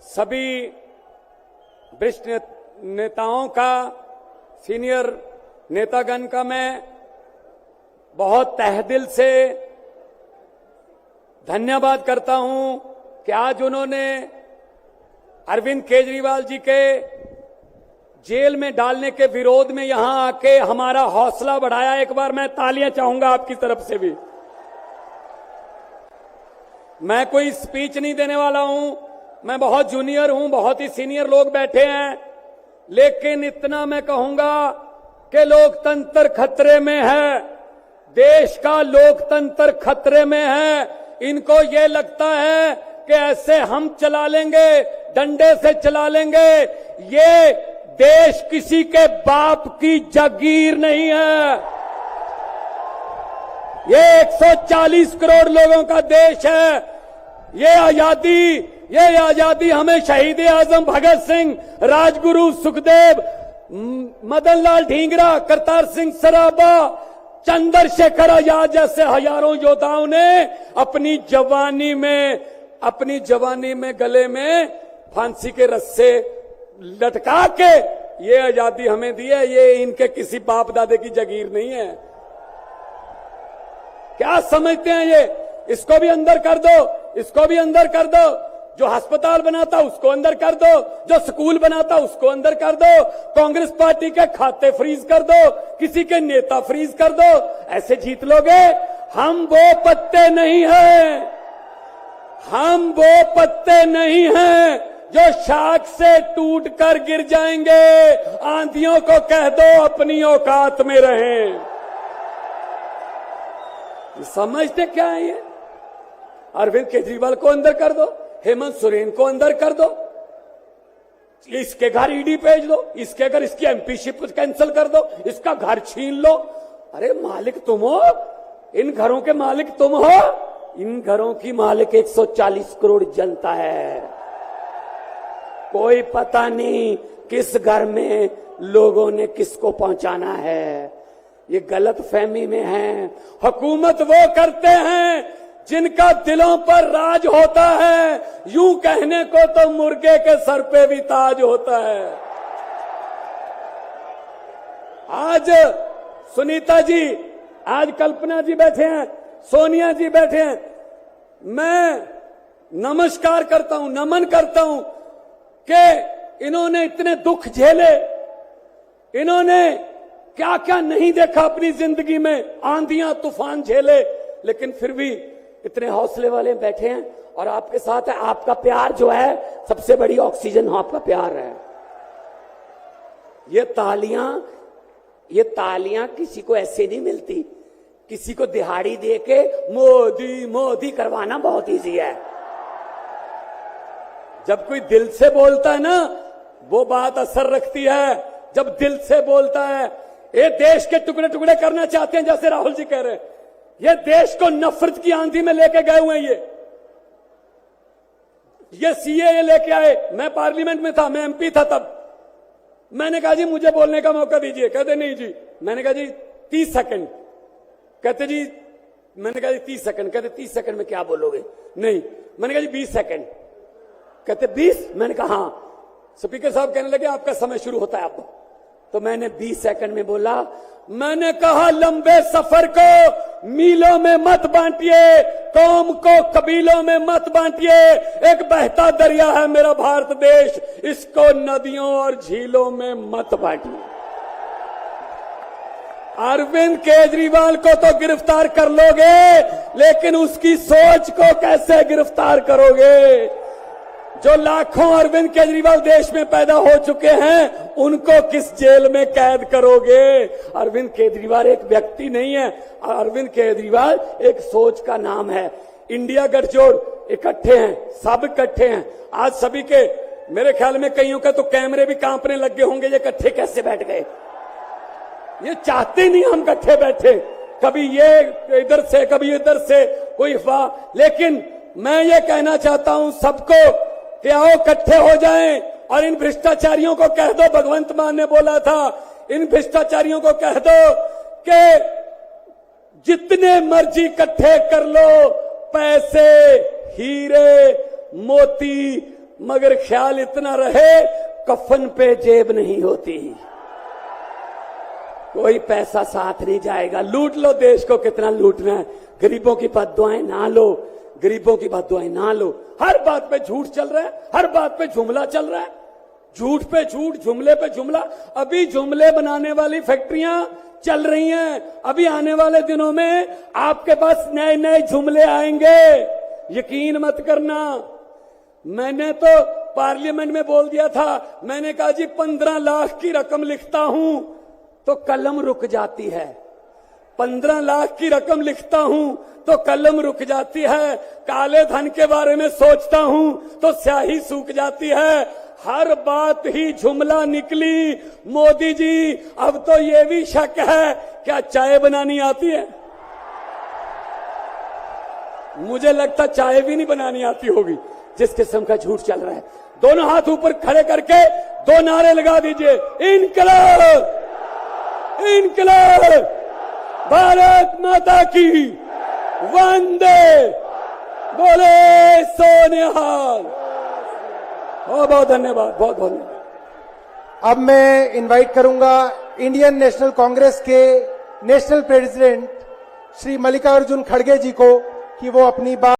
सभी वरिष्ठ नेताओं का, सीनियर नेतागण का मैं बहुत तहेदिल से धन्यवाद करता हूं कि आज उन्होंने अरविंद केजरीवाल जी के जेल में डालने के विरोध में यहां आके हमारा हौसला बढ़ाया। एक बार मैं तालियां चाहूंगा आपकी तरफ से भी। मैं कोई स्पीच नहीं देने वाला हूं, मैं बहुत जूनियर हूं, बहुत ही सीनियर लोग बैठे हैं, लेकिन इतना मैं कहूंगा कि लोकतंत्र खतरे में है, देश का लोकतंत्र खतरे में है। इनको ये लगता है कि ऐसे हम चला लेंगे, डंडे से चला लेंगे। ये देश किसी के बाप की जागीर नहीं है, ये 140 करोड़ लोगों का देश है। ये आजादी हमें शहीद आजम भगत सिंह, राजगुरु सुखदेव, मदन लाल ढींगरा, करतार सिंह सराबा, चंद्रशेखर आजाद जैसे हजारों योद्धाओं ने अपनी जवानी में गले में फांसी के रस्से लटका के ये आजादी हमें दी है। ये इनके किसी बाप दादे की जागीर नहीं है। क्या समझते हैं ये? इसको भी अंदर कर दो, इसको भी अंदर कर दो। जो अस्पताल बनाता उसको अंदर कर दो, जो स्कूल बनाता उसको अंदर कर दो, कांग्रेस पार्टी के खाते फ्रीज कर दो, किसी के नेता फ्रीज कर दो। ऐसे जीत लोगे? हम वो पत्ते नहीं हैं, हम वो पत्ते नहीं हैं जो शाख से टूट कर गिर जाएंगे। आंधियों को कह दो अपनी औकात में रहें। समझते क्या है ये? अरविंद केजरीवाल को अंदर कर दो, हेमंत सोरेन को अंदर कर दो, इसके घर ईडी भेज दो, इसके घर इसकी एमपीशिप कैंसिल कर दो, इसका घर छीन लो। अरे मालिक तुम हो, इन घरों के मालिक तुम हो। इन घरों की मालिक 140 करोड़ जनता है। कोई पता नहीं किस घर में लोगों ने किसको पहुंचाना है। ये गलत फहमी में है। हुकूमत वो करते हैं जिनका दिलों पर राज होता है। यूं कहने को तो मुर्गे के सर पे भी ताज होता है। आज सुनीता जी, आज कल्पना जी बैठे हैं, सोनिया जी बैठे हैं। मैं नमस्कार करता हूं, नमन करता हूं कि इन्होंने इतने दुख झेले, इन्होंने क्या क्या नहीं देखा अपनी जिंदगी में, आंधियां तूफान झेले, लेकिन फिर भी इतने हौसले वाले बैठे हैं और आपके साथ है। आपका प्यार जो है सबसे बड़ी ऑक्सीजन आपका प्यार है। ये तालियां किसी को ऐसे नहीं मिलती। किसी को दिहाड़ी दे के मोदी मोदी करवाना बहुत इजी है। जब कोई दिल से बोलता है ना, वो बात असर रखती है। जब दिल से बोलता है, ये देश के टुकड़े टुकड़े करना चाहते हैं, जैसे राहुल जी कह रहे हैं। ये देश को नफरत की आंधी में लेके गए हुए हैं। ये सीएए लेके आए। मैं पार्लियामेंट में था, मैं एमपी था तब। मैंने कहा जी मुझे बोलने का मौका दीजिए। कहते नहीं जी। मैंने कहा जी 30 सेकंड। कहते जी, मैंने कहा जी 30 सेकंड। कहते 30 सेकंड में क्या बोलोगे? नहीं। मैंने कहा जी 20 सेकंड। कहते 20? मैंने कहा हाँ। स्पीकर साहब कहने लगे आपका समय शुरू होता है अब। तो मैंने 20 सेकंड में बोला। मैंने कहा लंबे सफर को मीलों में मत बांटिए, कौम को कबीलों में मत बांटिए। एक बहता दरिया है मेरा भारत देश, इसको नदियों और झीलों में मत बांटिए। अरविंद केजरीवाल को तो गिरफ्तार कर लोगे, लेकिन उसकी सोच को कैसे गिरफ्तार करोगे? जो लाखों अरविंद केजरीवाल देश में पैदा हो चुके हैं, उनको किस जेल में कैद करोगे? अरविंद केजरीवाल एक व्यक्ति नहीं है, अरविंद केजरीवाल एक सोच का नाम है। इंडिया गठजोड़ इकट्ठे हैं, सब इकट्ठे हैं। आज सभी के, मेरे ख्याल में कईयों का तो कैमरे भी कांपने लग गए होंगे, ये इकट्ठे कैसे बैठ गए? ये चाहते नहीं हम इकट्ठे बैठे, कभी ये इधर से कभी इधर से, कोई अफवाह। लेकिन मैं ये कहना चाहता हूं सबको कि आओ इकट्ठे हो जाएं और इन भ्रष्टाचारियों को कह दो, भगवंत मान ने बोला था, इन भ्रष्टाचारियों को कह दो कि जितने मर्जी इकट्ठे कर लो, पैसे, हीरे, मोती, मगर ख्याल इतना रहे, कफन पे जेब नहीं होती, कोई पैसा साथ नहीं जाएगा। लूट लो देश को, कितना लूटना है। गरीबों की बद्दुआएं ना लो, गरीबों की बद्दुआएं ना लो। हर बात पे झूठ चल रहा है, हर बात पे जुमला चल रहा है, झूठ पे झूठ, जुमले पे जुमला। अभी जुमले बनाने वाली फैक्ट्रियां चल रही हैं। अभी आने वाले दिनों में आपके पास नए नए जुमले आएंगे, यकीन मत करना। मैंने तो पार्लियामेंट में बोल दिया था, मैंने कहा जी 15 लाख की रकम लिखता हूं तो कलम रुक जाती है, 15 लाख की रकम लिखता हूं तो कलम रुक जाती है, काले धन के बारे में सोचता हूं तो स्याही सूख जाती है। हर बात ही जुमला निकली। मोदी जी, अब तो ये भी शक है, क्या चाय बनानी आती है? मुझे लगता चाय भी नहीं बनानी आती होगी, जिस किस्म का झूठ चल रहा है। दोनों हाथ ऊपर खड़े करके 2 नारे लगा दीजिए, इनकलाब, इनकलाब, भारत माता की, वंदे, बोले सोनिहाल। बहुत बहुत धन्यवाद, बहुत बहुत धन्यवाद। अब मैं इनवाइट करूंगा इंडियन नेशनल कांग्रेस के नेशनल प्रेसिडेंट श्री मल्लिकार्जुन खड़गे जी को कि वो अपनी बात